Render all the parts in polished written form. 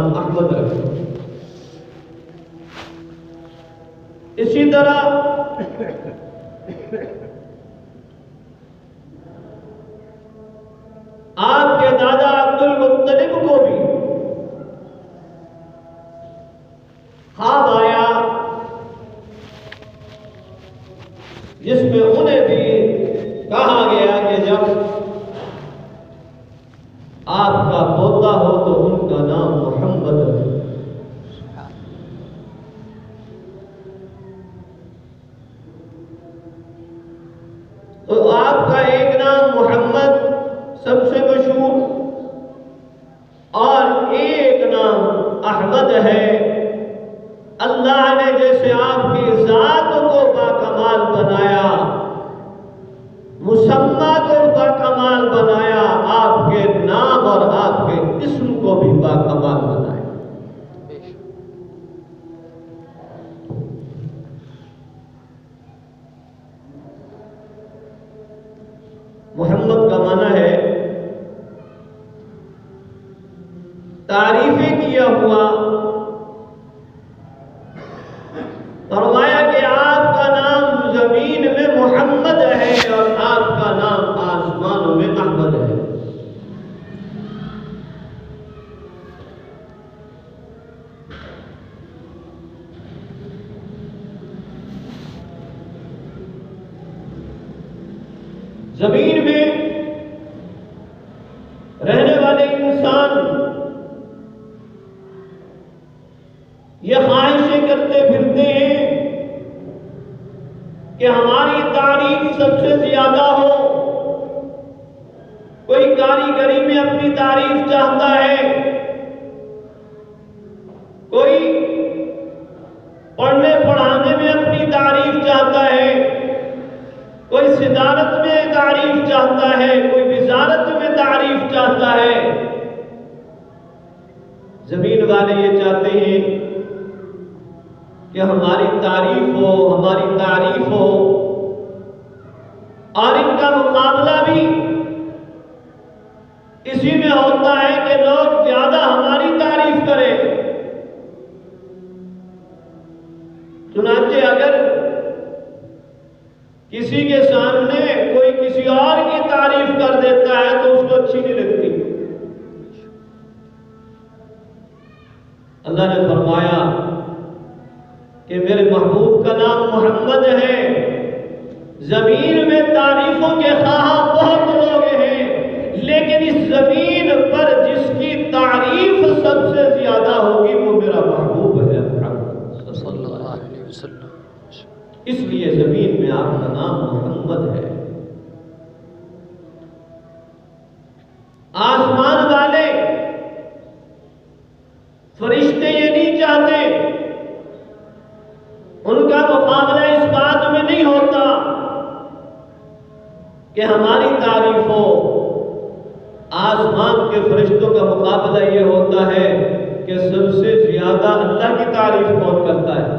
نام احمد رکھو۔ اسی طرح آپ کے دادا عبد المطلب کو بھی خواب آیا جس میں انہیں بھی کہا گیا کہ جب آپ کا پوتا ہو تو ان کا نام محمد ہے۔ تو آپ کا ایک نام محمد سب سے مشہور اور ایک نام احمد ہے۔ اللہ نے جیسے آپ کی ذات کو باکمال بنایا، مسمى کو باکمال بنایا، آپ کے نام اور آپ کے اسم کو بھی باکمال بنایا۔ محمد کا معنی ہے تعریفیں کیا ہوا۔ فرمایا کہ آپ کا نام زمین میں محمد ہے اور آپ کا نام آسمانوں میں احمد ہے۔ زمین میں رہنے والے انسان یہ خواہشیں کرتے پھرتے ہیں کہ ہماری تعریف سب سے زیادہ ہو۔ کوئی کاریگری میں اپنی تعریف چاہتا ہے، کوئی پڑھنے پڑھانے میں اپنی تعریف چاہتا ہے، کوئی صدارت میں تعریف چاہتا ہے، کوئی وزارت میں تعریف چاہتا ہے۔ زمین والے یہ چاہتے ہیں کہ ہماری تعریف ہو، ہماری تعریف ہو، اور ان کا مقابلہ بھی اسی میں ہوتا ہے کہ لوگ زیادہ ہماری تعریف کریں۔ چنانچہ اگر کسی کے سامنے کوئی کسی اور کی تعریف کر دیتا ہے تو اس کو اچھی نہیں لگتی۔ اللہ نے فرمایا کہ میرے محبوب کا نام محمد ہے۔ زمین میں تعریفوں کے خواہاں بہت لوگ ہیں، لیکن اس زمین پر جس کی تعریف سب سے زیادہ ہوگی وہ میرا محبوب ہے محمد صلی اللہ علیہ وسلم۔ اس لیے زمین میں آپ کا نام محمد ہے۔ آسمان والے فرشتے یہ نہیں چاہتے، ان کا مقابلہ اس بات میں نہیں ہوتا کہ ہماری تعریف ہو۔ آسمان کے فرشتوں کا مقابلہ یہ ہوتا ہے کہ سب سے زیادہ اللہ کی تعریف کون کرتا ہے۔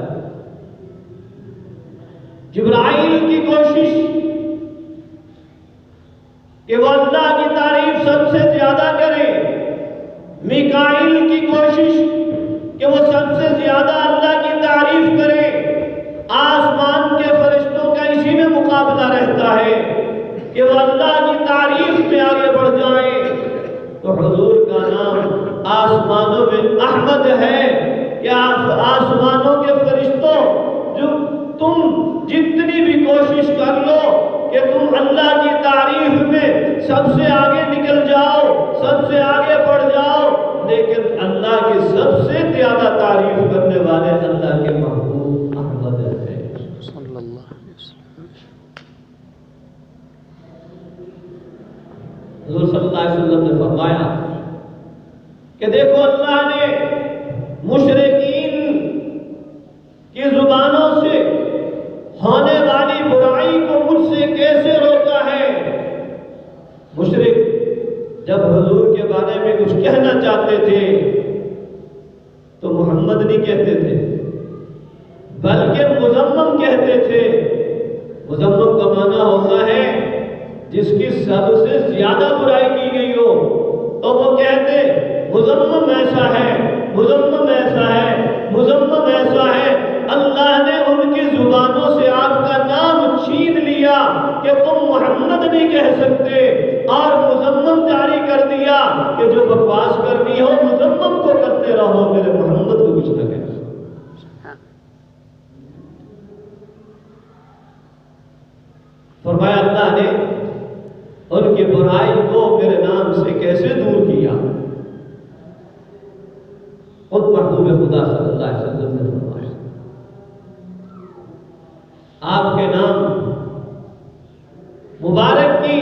جبرائیل کی کوشش کہ وہ اللہ کی تعریف سب سے زیادہ کرے، میکائیل کی کوشش کہ وہ سب سے زیادہ اللہ کی تعریف کرے۔ آسمان کے فرشتوں کا اسی میں مقابلہ رہتا ہے کہ وہ اللہ کی تعریف میں آگے بڑھ جائیں۔ تو حضور کا نام آسمانوں میں احمد ہے کہ آسمانوں کے فرشتوں جو تم جتنی بھی کوشش کر لو کہ تم اللہ کی تعریف میں سب سے آگے نکل جاؤ، سب سے آگے بڑھ جاؤ، لیکن اللہ کی سب سے زیادہ تعریف کرنے والے اللہ کے محبوب احمد ہے صلی اللہ علیہ وسلم۔ حضور صلی اللہ علیہ وسلم نے فرمایا کہ دیکھو اللہ نے مشرکین کی زبانوں سے ہونے والی برائی کو مجھ سے کیسے روکا ہے۔ مشرک جب حضور کے بارے میں کچھ کہنا چاہتے تھے تو محمد نہیں کہتے تھے بلکہ مذمم کہتے تھے۔ مذمم کا معنی ہوتا ہے جس کی سب سے زیادہ برائی کی گئی ہو تو وہ کہتے مذمم ایسا ہے، مزمم ایسا ہے، مزمم ایسا ہے، اللہ نے ان کی زبانوں سے آپ کا نام چھین لیا کہ تم محمد نہیں کہہ سکتے، اور مزمم جاری کر دیا کہ جو بکواس کرنی ہو مزمم کو کرتے رہو، میرے محمد کو کچھ نہ کہنا۔ فرمایا اللہ نے ان کی برائی کو میرے نام سے کیسے دور کیا۔ خود محبوب خدا صلی اللہ علیہ وسلم نے فرمایا آپ کے نام مبارک کی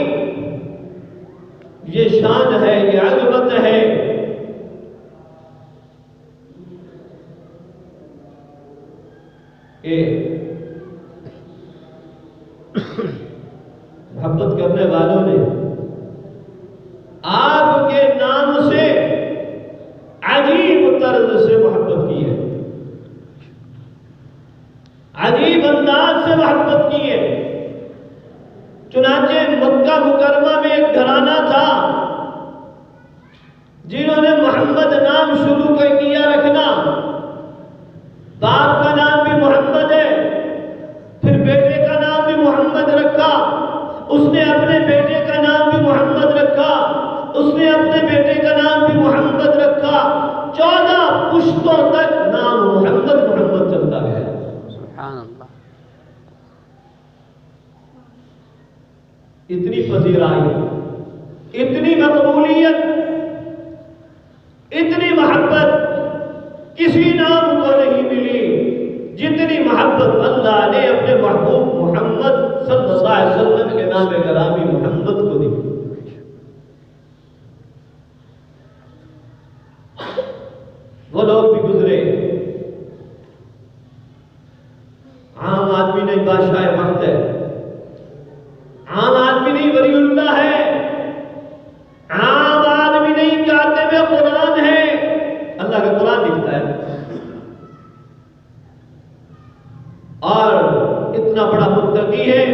یہ شان ہے، یہ عظمت ہے کہ محبت کرنے والوں نے آپ کے نام سے عجیب طرز سے محبت کی ہے، عجیب انداز سے محبت کی ہے۔ چنانچہ مکہ مکرمہ میں ایک گھرانہ تھا جنہوں نے محمد نام شروع کیا رکھنا، باپ کا نام بھی محمد ہے، پھر بیٹے کا نام بھی محمد رکھا، اس نے اپنے بیٹے کا نام بھی محمد رکھا، اس نے اپنے بیٹے کا نام بھی محمد رکھا، 14 پشتوں تک نام محمد محمد چلتا گیا۔ سبحان اللہ۔ اتنی پذیرائی، اتنی مقبولیت، اتنی محبت کسی نام کو نہیں ملی جتنی محبت اللہ نے اپنے محبوب محمد صلی اللہ علیہ وسلم کے نام گرامی محمد کو دی۔ وہ لوگ بھی گزرے، عام آدمی نہیں بادشاہ وقت ہے، عام آدمی نہیں ولی اللہ ہے، عام آدمی نہیں کاتب قرآن ہے، اللہ کا قرآن لکھتا ہے، اور اتنا بڑا متقی ہے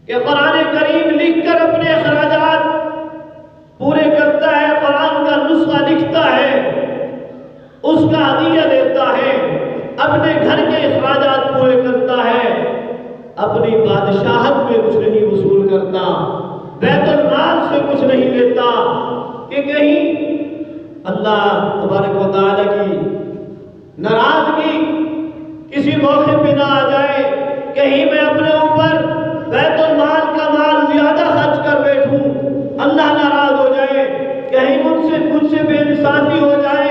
کہ قرآن کریم لکھ کر اپنے اخراجات پورے کرتا ہے، قرآن کا نسخہ لکھتا ہے، اس کا عطیہ دیتا ہے، اپنے گھر کے اخراجات پورے کرتا ہے، اپنی بادشاہت میں کچھ نہیں وصول کرتا، بیت المال سے کچھ نہیں لیتا کہ کہیں اللہ تبارک و تعالی کی ناراضگی کسی موقع پہ نہ آ جائے، کہیں میں اپنے اوپر بیت المال کا مال زیادہ خرچ کر بیٹھوں، اللہ ناراض ہو جائے، کہیں مجھ سے بے انصافی ہو جائے،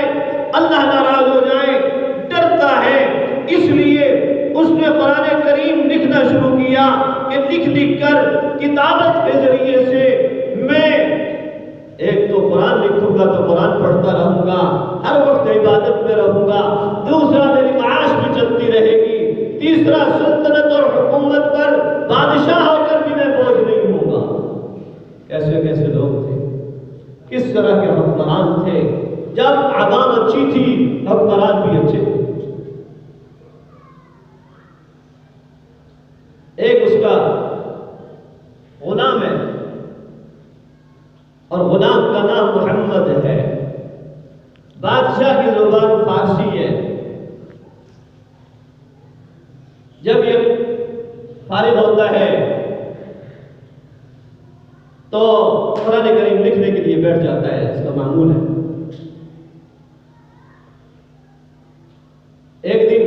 اللہ ناراض ہو جائے، ڈرتا ہے۔ اس لیے اس نے قرآن کریم لکھنا شروع کیا کہ لکھ لکھ کر کتابت کے ذریعے سے میں ایک تو قرآن لکھوں گا تو قرآن پڑھتا رہوں گا، ہر وقت عبادت میں رہوں گا، دوسرا میری معاش بھی چلتی رہے گی، تیسرا سلطنت اور حکومت پر بادشاہ ہو کر بھی میں بوجھ نہیں ہوں گا۔ کیسے کیسے لوگ تھے، کس طرح کے حکمران تھے، جب عوام اچھی تھی حکمران بھی اچھے تھے۔ ایک اس کا غلام ہے اور غلام کا نام محمد ہے، بادشاہ کی زبان فارسی ہے۔ جب یہ فارغ ہوتا ہے تو قرآن کریم لکھنے کے لیے بیٹھ جاتا ہے، اس کا معمول ہے۔ ایک دن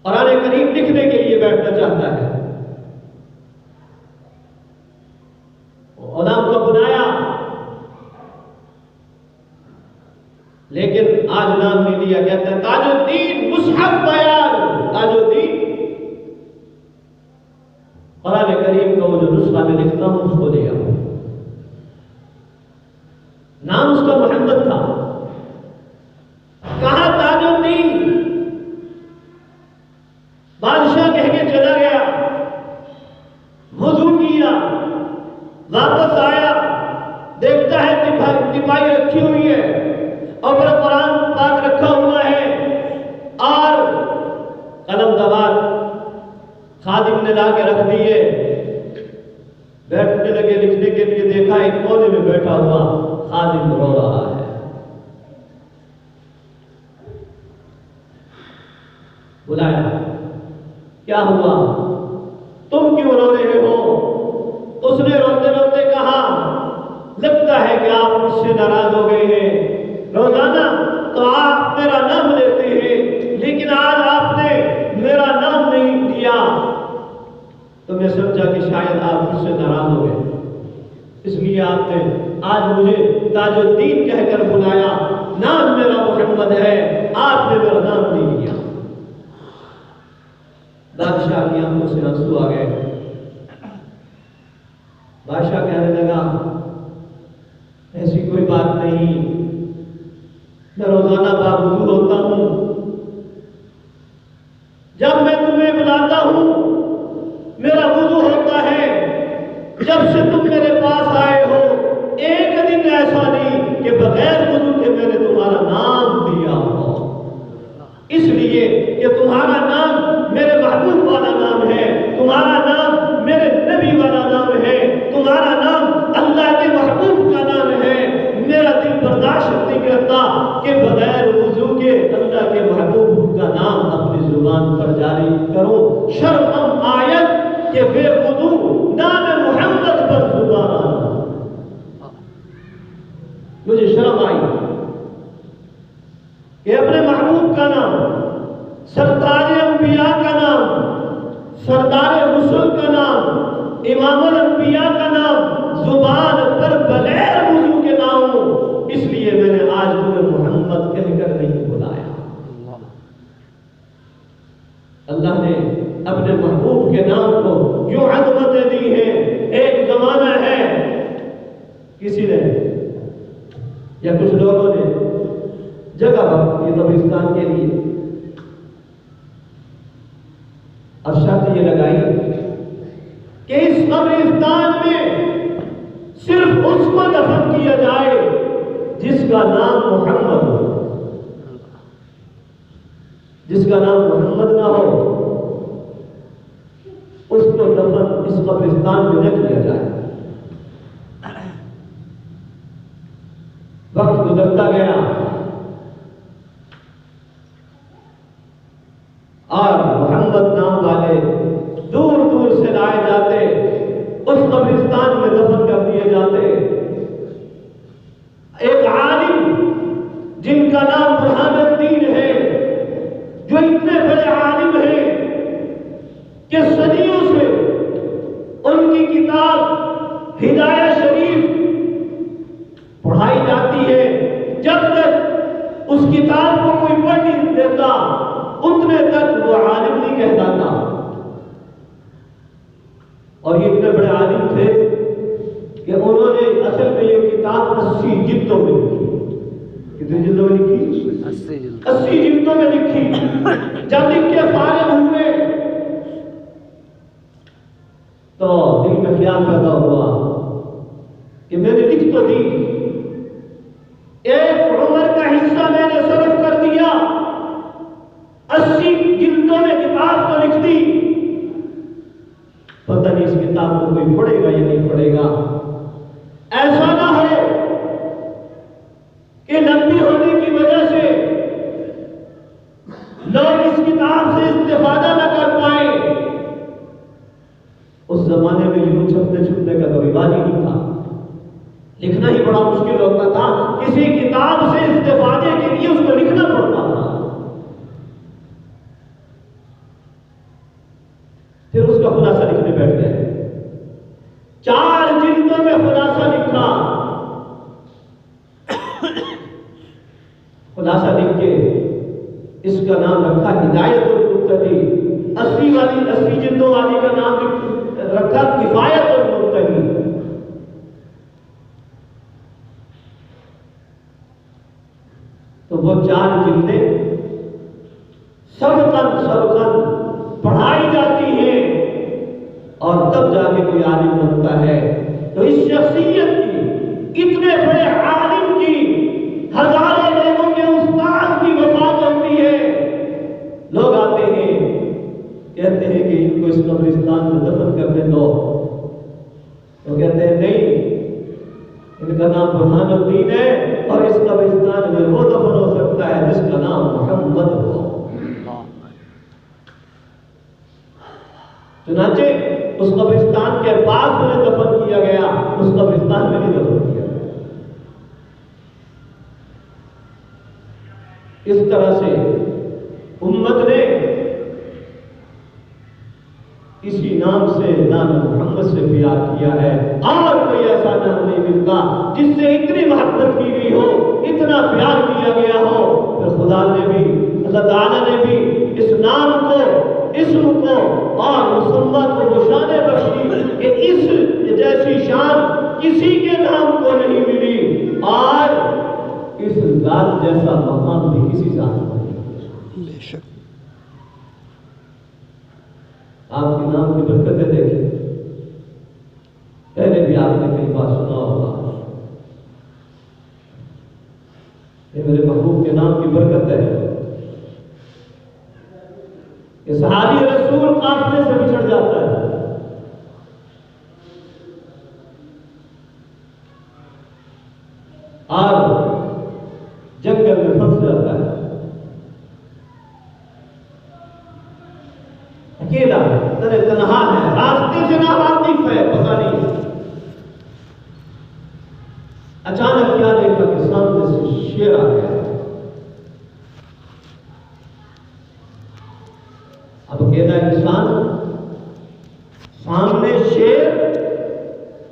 قرآن کریم لکھنے کے لیے بیٹھنا چاہتا ہے، غلام کو بنایا، لیکن آج نام نہیں لیا، کہتا ہے تاج الدین مصحف بیان، تاج الدین قرآن کریم کا وہ جو نسخہ میں لکھتا ہوں اس کو لے آؤ۔ نام اس کا محمد تھا، کہا تاج الدین، بادشاہ کہہ کے چلا گیا، وضو کیا، واپس آیا، دیکھتا ہے تپائی رکھی ہوئی ہے اور پھر قرآن پاک رکھا ہوا ہے، اور قلم دوات خادم نے لا کے رکھ دیے، بیٹھنے لگے لکھنے کے لیے، دیکھا ایک کونے میں بیٹھا ہوا خادم رو رہا ہے۔ بلایا، کیا ہوا؟ تم کیوں رو رہے ہو؟ اس نے روتے روتے کہا لگتا ہے کہ آپ مجھ سے ناراض ہو گئے ہیں، روزانہ تو آپ میرا نام لیتے ہیں لیکن آج آپ نے میرا نام نہیں لیا، تو میں سمجھا کہ شاید آپ مجھ سے ناراض ہو گئے، اس لیے آپ نے آج مجھے تاج الدین کہہ کر بلایا، نام میرا محمد ہے، آپ نے میرا نام نہیں لیا۔ بادشاہ کی آنکھوں سے آنسو آ گئے۔ بادشاہ کہنے لگا ایسی کوئی بات نہیں، میں روزانہ باوضو ہوتا ہوں، جب میں تمہیں بلاتا ہوں میرا وضو ہوتا ہے، جب سے تم میرے پاس آئے ہو ایک دن ایسا نہیں کہ بغیر وضو کے میں نے تمہارا نام لیا ہو، اس لیے کہ تمہارا نام میرے محبوب والا نام ہے، تمہارا نام میرے نبی والا نام ہے، تمہارا نام اللہ کے محبوب کا نام ہے، میرا دل برداشت نہیں کرتا کہ بغیر وضو کے اللہ کے محبوب کا نام اپنی زبان پر جاری کرو، شرم آیت کہ بے وضو نام محمد پر زبان آنا، مجھے شرم آئی کہ اپنے محبوب کا نام، سردار انبیاء کا نام، سردار رسول کا نام، امام الانبیاء کا نام زبان پر بغیر وضو کے نہ ہو، اس لیے میں نے آج تمہیں محمد کہہ کر نہیں بلایا۔ اللہ نے اپنے محبوب کے نام کو یوں عظمتیں دی ہیں۔ ایک زمانہ ہے کسی نے یا کچھ لوگوں نے جگہ وقت کی قبرستان کے لیے اور شرط یہ لگائی کہ اس قبرستان میں صرف اس کو دفن کیا جائے جس کا نام محمد ہو، جس کا نام محمد نہ ہو اس کو دفن اس قبرستان میں نہ کیا جائے۔ وقت گزرتا گیا اور محمد نام والے دور دور سے لائے جاتے، اس قبرستان میں دفن کر دیے جاتے۔ ایک عالم جن کا نام برہان الدین ہے، جو اتنے بڑے عالم ہیں کہ صدیوں سے ان کی کتاب ہدایہ شریف پڑھائی جاتی ہے، جب تک اس کتاب کو کوئی پڑھ نہیں دیتا اتنے تک وہ عالم نہیں کہلاتا۔ اور یہ اتنے بڑے عالم تھے کہ انہوں نے اصل میں یہ کتاب 80 جلدوں میں لکھی۔ کتنی جلدوں میں لکھی؟ 80 جلدوں میں لکھی۔ جب لکھ کے فارغ ہوئے تو دل میں خیال پیدا ہوا کہ میں نے لکھ تو دی، ایک عمر کا حصہ میں نے صرف کر دیا، 80 جلدوں میں کتاب تو لکھ دی، پتہ نہیں اس کتاب کو کوئی پڑھے گا یا نہیں پڑھے گا۔ ایسا نہ ہو کہ لمبی ہونے کی وجہ سے لوگ اس کتاب سے استفادہ نہ کر پائیں۔ اس زمانے میں یوں چھپنے چھپنے کا تو رواج ہی نہیں تھا، لکھنا ہی بڑا مشکل ہوتا تھا، کسی کتاب سے استفادے کے لیے اس کو لکھنا پڑتا تھا۔ پھر اس کا خلاصہ لکھنے بیٹھ گئے، 4 جلدوں میں خلاصہ لکھا۔ خلاصہ لکھ کے اس کا نام رکھا ہدایت المرتدی، 80 جلدوں والی کا نام رکھا کفایت المرتدی۔ تو وہ 4 جلدیں سبقاً پڑھائی جاتی ہیں اور تب جا کے کوئی عالم بنتا ہے۔ تو اس شخصیت کی، اتنے بڑے عالم کی، ہزاروں لوگوں کے استاد کی وفات ہوتی ہے، لوگ آتے ہیں کہتے ہیں کہ ان کو اس قبرستان میں دفن کرنے دو، تو کہتے ہیں نہیں، ان کا نام برہان الدین ہے اور اس قبرستان میں وہ دفن ہو سکتا ہے جس کا نام محمد ہو۔ چنانچہ اس قبرستان کے پاس انہیں دفن کیا گیا، اس قبرستان میں نہیں دفن کیا گیا۔ اس طرح سے امت نے اسی نام سے نام محمد سے پیار کیا ہے، اور کوئی ایسا نام نہیں ملتا جس سے اتنی محبت کی گئی ہو، اتنا پیار کیا گیا ہو۔ پھر خدا نے بھی، اللہ تعالیٰ نے بھی اس نام کو، اسم کو اور مسمى کو وہ شان بخشی کہ اس جیسی شان کسی کے نام کو نہیں ملی، اور اس ذات جیسا مقام بھی کسی ذات کو نہیں ملا۔ بے شک آپ کے نام کی برکتیں دیکھیں، پہلے بھی آپ نے کئی بار سنا ہوگا، یہ میرے محبوب کے نام کی برکت ہے کہ صحابی رسول قافلے سے بچھڑ جاتا ہے، اور جنگل میں پھنس جاتا ہے، اکیلا ہے، تنہا ہے، راستے سے ناواقف ہے، پتہ نہیں۔ اچانک کیا دیکھا کہ سامنے سے شیر آ گیا۔ اب اکیلا انسان، سامنے شیر،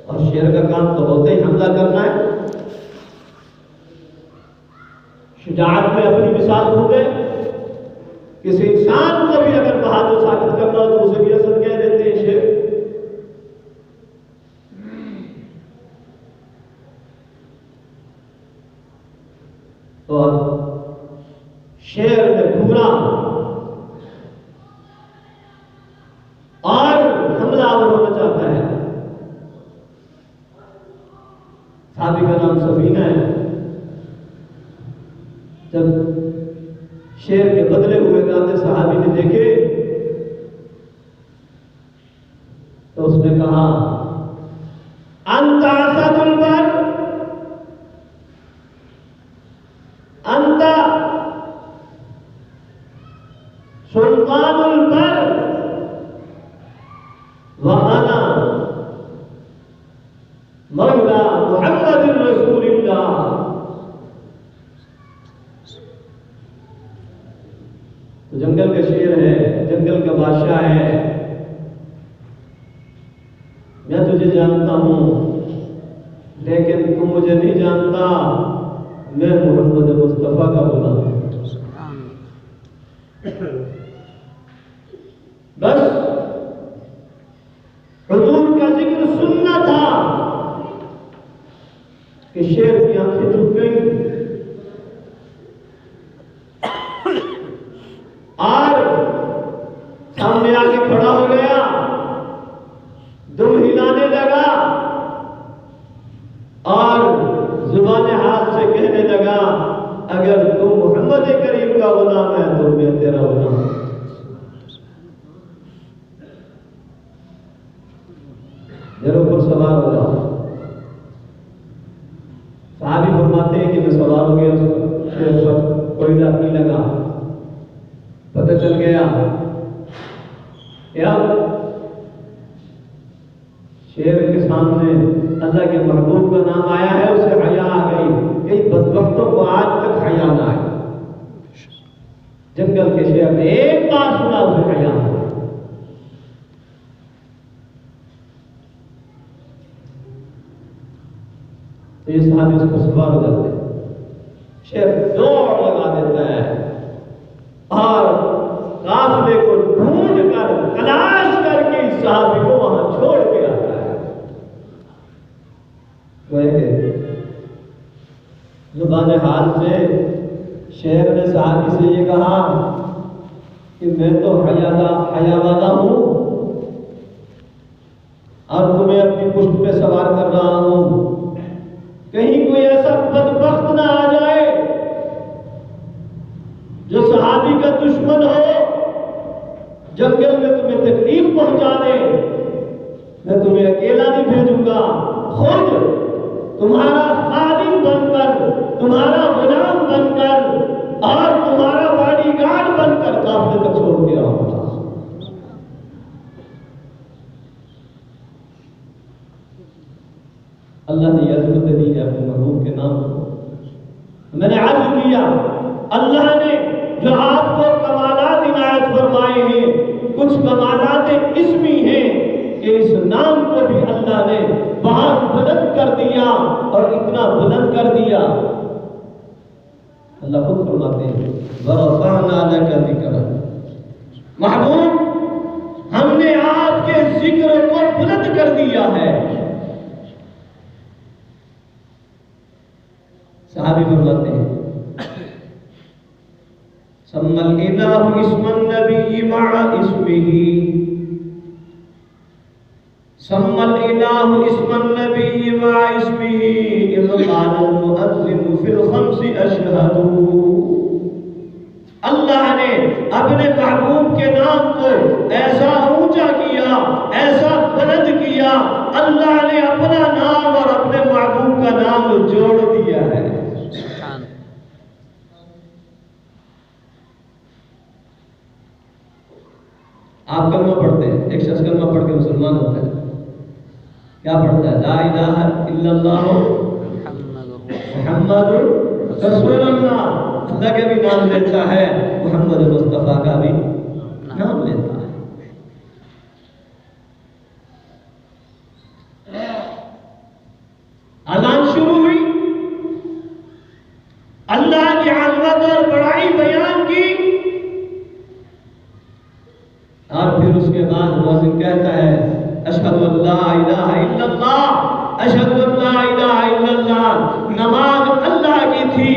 اور شیر کا کام تو ہوتا ہی حملہ کرنا ہے۔ شجاعت میں اپنی مثال ہو گئے، کسی انسان کو بھی اگر بہادر ثابت کرنا ہو تو اسے بھی اصل کہہ دیتے ہیں شیر۔ تو شیر نے گھورا اور حملہ آور ہونا چاہتا ہے۔ صحابی کا نام سفینہ ہے۔ جب شیر کے بدلے ہوئے دانتے صحابی نے دیکھے تو اس نے کہا انت اسد البر، انت سلطان البر وانا مولا محمد رسول اللہ۔ تو جنگل کا شیر ہے، جنگل کا بادشاہ ہے، میں تجھے جانتا ہوں لیکن تم مجھے نہیں جانتا، میں محمد مصطفیٰ کا غلام ہوں۔ بس حضور کا ذکر سننا تھا کہ شیر کی آنکھیں جھک گئیں اور سامنے آگے کھڑا ہو گیا، دم ہلانے لگا اور زبان ہاتھ سے کہنے لگا اگر تم محمد کریم کا غلام ہے تو میں تیرا غلام ہوں۔ میرے اوپر سوار ہو جاؤ۔ صحابی فرماتے ہیں کہ میں سوار ہو گیا، شیر پر کوئی ڈر نہیں لگا، پتہ چل گیا کہ اب شیر کے سامنے اللہ کے محبوب کا نام آیا ہے، اسے حیا آ گئی۔ کئی بدبختوں کو آج تک حیا نہ آئی۔ جنگل کے شیر نے ایک بار سنا اسے حیا آ گئی۔ تو یہ صحابی اس پر سوار ہو جاتے ہیں، شیر دوڑ لگا دیتا ہے اور قافلے کو ڈھونڈ کر تلاش کر کے اس صحابی کو وہاں چھوڑ کے آتا ہے۔ زبان حال سے شیر نے صحابی سے یہ کہا کہ میں تو حیا والا ہوں اور تمہیں اپنی پشت پہ سوار کر رہا ہوں، کہیں کوئی ایسا بدبخت نہ آ جائے جو صحابی کا دشمن ہو، جنگل میں تمہیں تکلیف پہنچانے، میں تمہیں اکیلا نہیں بھیجوں گا، خود تمہارا خادم بن کر، تمہارا غلام بن کر اور تمہارا باڈی گارڈ بن کر قافلے تک چھوڑ کے آؤں گا۔ اللہ نے عظمت دی ہے اپنے محبوب کے نام کو. میں نے عرض کیا اللہ نے جو آپ کو کمالات عنایت فرمائے ہیں کچھ کمالات اسمی ہیں کہ اس نام کو بھی اللہ نے بہت بلند کر دیا اور اتنا بلند کر دیا. اللہ خود فرماتے ہیں وَرَفَعْنَا لَكَ ذِكْرَكَ محبوب ہم نے آپ کے ذکر کو بلند کر دیا ہے. صحابی فرماتے ہیں سَمَّ الْإِلَٰهُ اسْمَ النَّبِيِّ مَعَ اسْمِهِ سَمَّ الْإِلَٰهُ اسْمَ النَّبِيِّ مَعَ اسْمِهِ إِذْ قَالَ الْمُؤَذِّنُ فِي الْخَمْسِ أَشْهَدُ. اللہ نے اپنے محبوب کے نام کو ایسا اونچا کیا ایسا بلند کیا اللہ نے اپنا نام اور اپنے محبوب کا نام جوڑ دیا ہے. آپ کلمہ پڑھتے ہیں ایک شخص کلمہ پڑھ کے مسلمان ہوتا ہے کیا پڑھتا ہے لا الہ الا اللہ محمد رسول اللہ. اللہ کا بھی نام لیتا ہے محمد مصطفیٰ کا بھی نام لیتا ہے. اذان شروع ہوئی اللہ کی عظمت اور بڑائی بیان کی اور پھر اس کے بعد مؤذن کہتا ہے اشہد ان لا الہ الا اللہ اشہد ان لا الہ الا اللہ. نماز اللہ کی تھی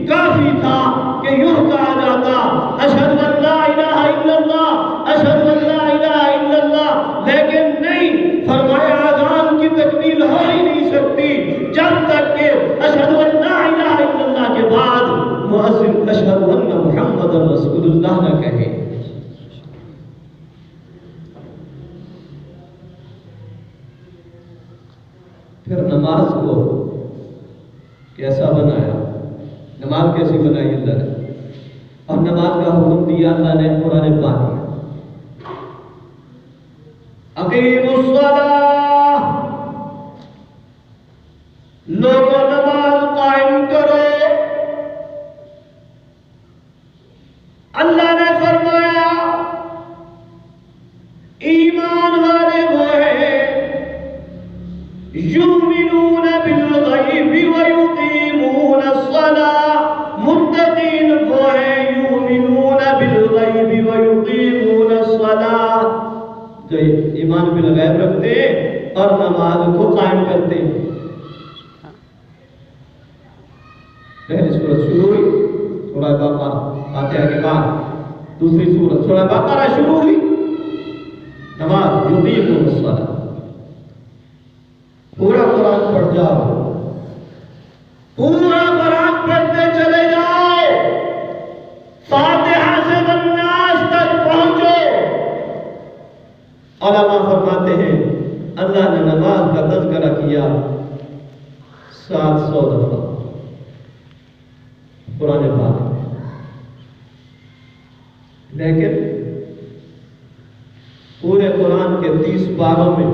کافی تھا کہ یوں کہا جاتا اشہد ان لا الہ الا اللہ اشہد ان لا الہ الا اللہ. لیکن نہیں فرمایا اذان کی تکمیل ہو ہی نہیں سکتی جب تک کہ اشہد ان لا الہ الا اللہ کے بعد مؤذن اشہد ان محمد رسول اللہ نہ کہے. پھر نماز کو کیسا بنایا نماز کیسی بنائی اللہ نے اور نماز کا حکم دیا اللہ نے قرآن پاک میں اقیموا الصلاۃ لوگوں نماز قائم کرو. اللہ نے فرمایا ایمان والے وہ ہیں یؤمنون بالغیب ویقیمون الصلاۃ. متقین وہ ہیں یؤمنون بالغیب ویقیمون الصلاۃ جو ایمان بالغیب رکھتے اور نماز کو قائم کرتے. پہلی سورت شروع ہوئی سورہ بقرہ فاتحہ کے بعد دوسری سورت سورہ بقرہ شروع ہوئی نماز یقیمون الصلاۃ. پورا قرآن پڑھ جاؤ پورا قرآن پڑھتے چلے جاؤ فاتحہ سے والناس تک پہنچو. علماء فرماتے ہیں اللہ نے نماز کا تذکرہ کیا 700 دفعہ قرآن پاک میں. لیکن پورے قرآن کے 30 پاروں میں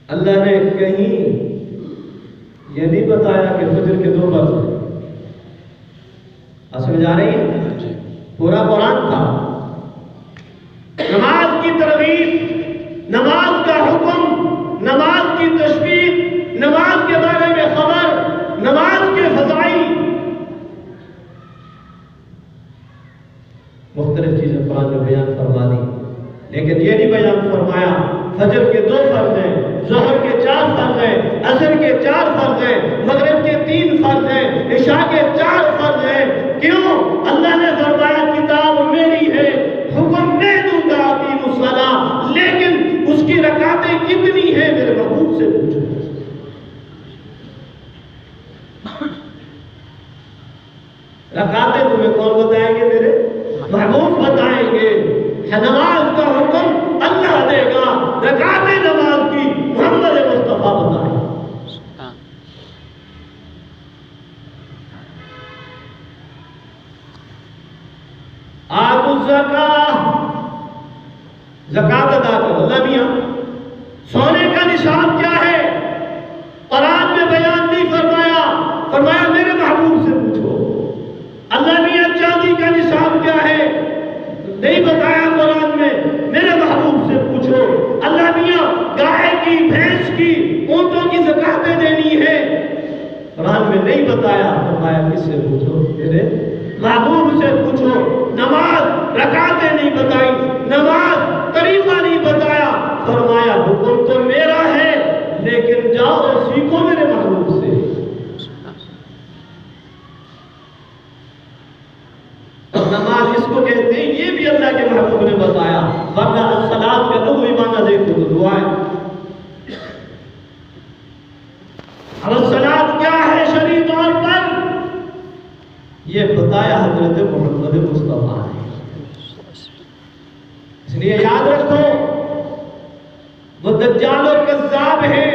اللہ نے کہیں یہ نہیں بتایا کہ فجر کے 2 فرض ہیں. سمجھ آ رہی ہے؟ پورا قرآن تھا نماز کی ترغیب نماز کا حکم نماز کی تشویق نماز کے بارے میں خبر نماز کے فضائل مختلف چیزیں قرآن میں بیان فرما دی. لیکن یہ نہیں بیان فرمایا فجر کے 2 فرض ہیں ظہر کے 4 فرض ہیں عصر کے 4 فرض ہیں مغرب کے 3 فرض ہیں عشاء کے 4 فرض ہیں. کیوں؟ اللہ نے فرمایا کتاب میری ہے حکم میں دوں گا اقیموا الصلاۃ. لیکن اس کی رکعتیں کتنی ہیں میرے محبوب سے پوچھو. رکعتیں تمہیں کون بتائیں گے؟ میرے محبوب بتائیں گے. نماز کا حکم اللہ دے گا رکعتیں نماز کی محمد مصطفیٰ بتائیں گے. آتوا الزکاۃ زکات ادا کرو. اللہ میاں سونے کا نصاب کیا ہے؟ فرمایا میرے محبوب سے پوچھو اللہ میاں چاندی کا نصاب کیا ہے، نہیں بتایا قرآن میں، میرے محبوب سے پوچھو اللہ میاں گائے کی، بھینس کی، اونٹوں کی زکاتیں دینی ہے، قرآن میں نہیں بتایا، فرمایا کس سے پوچھو، میرے محبوب سے پوچھو۔ نماز رکعتیں نہیں بتائی، نماز طریقہ نہیں بتایا، فرمایا حکم تو میرا ہے لیکن جاؤ اور سیکھو میرے محبوب سے۔ اور نماز اس کو کہتے ہیں یہ بھی اللہ کے محبوب نے بتایا، ورنہ الصلاۃ کا لغوی معنی دیکھو تو دعا ہے۔ اب الصلاۃ کیا ہے شرعی طور پر، یہ بتایا حضرت محمد مصطفیٰ نے۔ اس لیے یاد رکھو وہ دجال اور کذاب ہیں،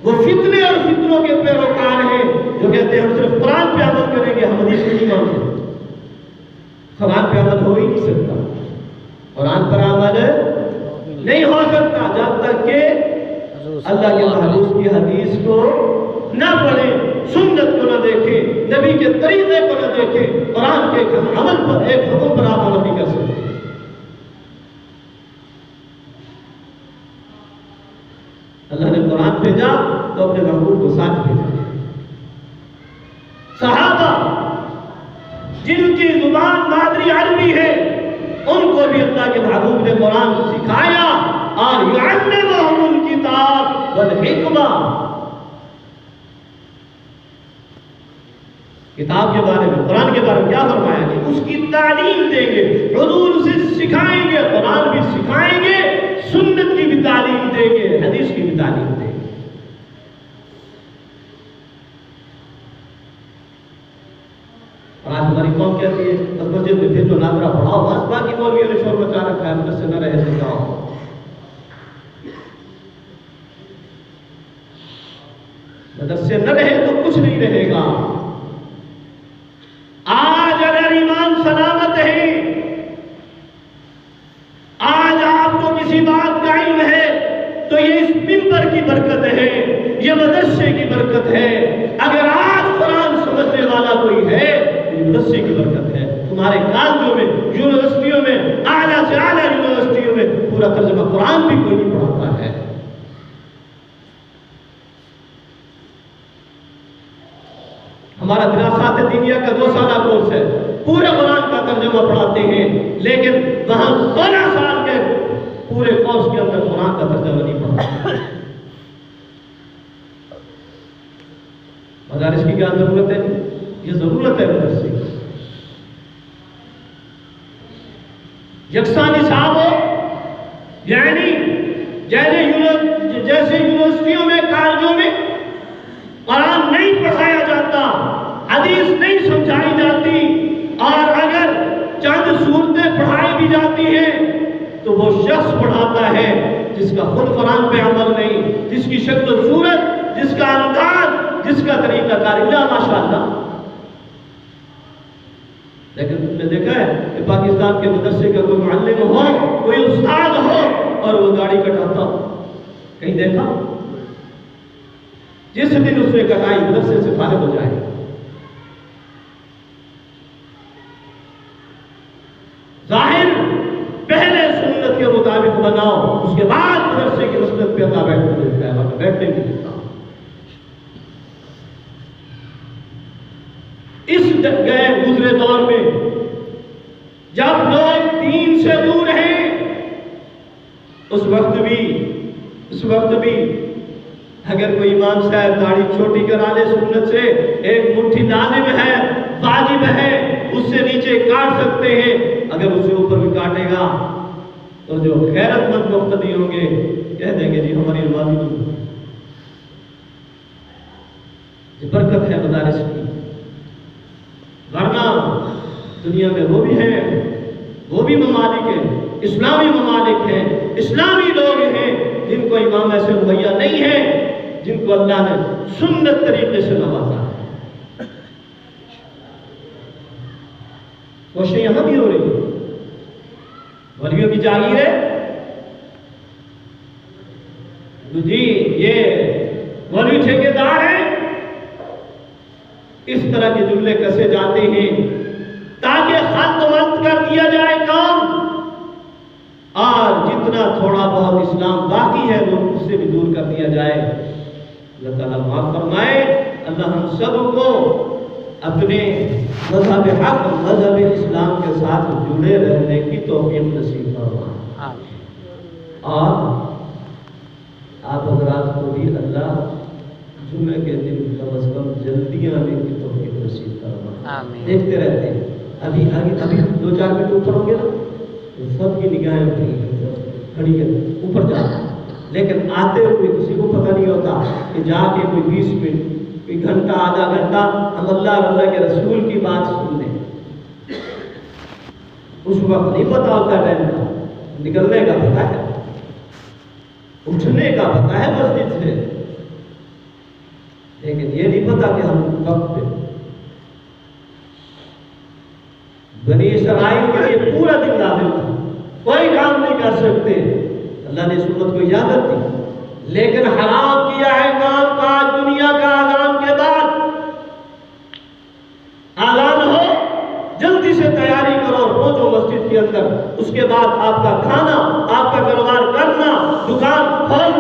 وہ فتنے اور فتنوں کے پیروکار ہیں جو کہتے ہیں ہم صرف قرآن پہ عمل کریں گے، ہم حدیث کو نہیں مانتے۔ قرآن پہ عمل ہو ہی نہیں سکتا، قرآن پر عمل نہیں ہو سکتا جب تک کہ اللہ کے محبوب کی حدیث کو نہ پڑھے، سنت کو نہ دیکھے، نبی کے طریقے کو نہ دیکھے، قرآن کے عمل پر، ایک حکم پر آپ عمل نہیں کر سکتے۔ اللہ نے قرآن بھیجا تو اپنے محبوب کو ساتھ بھیجا۔ صحابہ جن کی زبان مادری عربی ہے ان کو بھی اللہ کے محبوب نے قرآن سکھایا، اور یعلمہم الکتاب والحکمہ، کتاب کے بارے میں، قرآن کے بارے میں کیا فرمایا کہ اس کی تعلیم دیں گے، حضور سے سکھائیں گے، قرآن بھی سکھائیں گے، سنت کی بھی تعلیم دیں گے، حدیث کی بھی تعلیم دیں گے۔ اور آج ہماری قوم کہتی ہے بس مسجد میں بھیجو، ناظرہ پڑھاؤ، بس باقی مولویوں نے شور مچا رکھا ہے، مدرسے نہ رہے تو جاؤ۔ مدرسے نہ رہے تو کچھ نہیں رہے گا۔ آج اگر ایمان سلامت ہے، آج آپ کو کسی بات کا علم ہے تو یہ اس منبر کی برکت ہے، یہ مدرسے کی برکت ہے۔ اگر آج قرآن سمجھنے والا کوئی ہے تو یہ مدرسے کی برکت ہے۔ تمہارے کالجوں میں، یونیورسٹیوں میں، اعلیٰ سے اعلیٰ یونیورسٹیوں میں پورا ترجمہ قرآن بھی کوئی نہیں پڑھاتا ہے۔ ہمارا دراسات دینیہ کا 2 سالہ کورس ہے، پورے قرآن کا ترجمہ پڑھاتے ہیں، لیکن وہاں 16 سال کے پورے کورس کے اندر قرآن کا ترجمہ نہیں پڑھاتے۔ مدارس کی کیا ضرورت ہے؟ یہ ضرورت ہے مدرسے کی، یکساں نصاب ہو، یعنی جیسے یونیورسٹیوں میں، کالجوں میں قرآن نہیں پڑھایا جاتا، حدیث نہیں سمجھائی جاتی، اور اگر چند صورتیں پڑھائی بھی جاتی ہیں تو وہ شخص پڑھاتا ہے جس کا خود قرآن پہ عمل نہیں، جس کی شکل و صورت، جس کا انداز، جس کا طریقہ کار اللہ ماشاءاللہ۔ لیکن تم نے دیکھا ہے کہ پاکستان کے مدرسے کا کوئی معلم ہو، کوئی استاد ہو اور وہ داڑھی کٹاتا ہو، کہیں دیکھا؟ جس دن اس نے کٹائی مدرسے سے فارغ ہو جائے۔ ظاہر پہلے سنت کے مطابق بناؤ، اس کے بعد مدرسے کی مسجد پہ اللہ بیٹھنے دیتا ہے، وہاں بیٹھنے نہیں دیتا۔ اس گئے گزرے دور میں جب لوگ دین سے دور ہیں، اس وقت بھی اگر کوئی امام صاحب داڑھی چھوٹی کرا لے سنت سے، ایک مٹھی لازم ہے، واجب ہے، اس سے نیچے کاٹ سکتے ہیں، اگر اس سے اوپر بھی کاٹے گا تو جو غیرت مند مقتدی ہوں گے کہہ دیں گے جی ہماری نمازی نہیں۔ یہ برکت ہے مدارس کی، ورنہ دنیا میں وہ بھی ہیں، وہ بھی ممالک ہیں، اسلامی ممالک ہیں، اسلامی لوگ ہیں جن کو امام ایسے مہیا نہیں ہے، جن کو اللہ نے سنت طریقے سے نوازا ہے۔ کوششیں یہاں بھی ہو رہی ہیں، ولیوں کی جاگیر ہے جی، یہ ولی ٹھیکیدار ہیں، اس طرح کے جملے کسے جاتے ہیں تاکہ خط مت کر دیا جائے کام، اور جتنا تھوڑا بہت اسلام باقی ہے وہ اس سے بھی دور کر دیا جائے۔ اللہ تعالیٰ معاف فرمائے۔ اللہ ہم سب کو اپنے مذہب حق، مذہب اسلام کے ساتھ جڑے رہنے کی توفیق نصیب فرمائے، اور آپ حضرات کو بھی اللہ جمعے کے دن کم از کم جلدی آنے کی توفیق نصیب فرمائے۔ دیکھتے رہتے ہیں، ابھی 2-4 منٹ اوپر ہوں گے نا، سب کی نگاہیں کھڑی ہے اوپر جا، لیکن آتے ہوئے کسی کو پتہ نہیں ہوتا کہ جا کے کوئی 20 منٹ، کوئی گھنٹہ، آدھا گھنٹہ ہم اللہ اور اللہ کے رسول کی بات سن لیں۔ اس وقت نہیں پتا ہوتا ٹائم کا، نکلنے کا پتا ہے، اٹھنے کا پتا ہے مسجد سے، لیکن یہ نہیں پتا کہ ہم وقت پہ۔ بنی اسرائیل کے لیے پورا دن لازم تھا، کوئی کام نہیں کر سکتے، اللہ نے سنت کو اجازت دی، لیکن حرام کیا ہے کام کاج دنیا کا اذان کے بعد۔ اذان ہو جلدی سے تیاری کرو، پہنچو مسجد کے اندر، اس کے بعد آپ کا کھانا، آپ کا کاروبار کرنا، دکان کھولنا،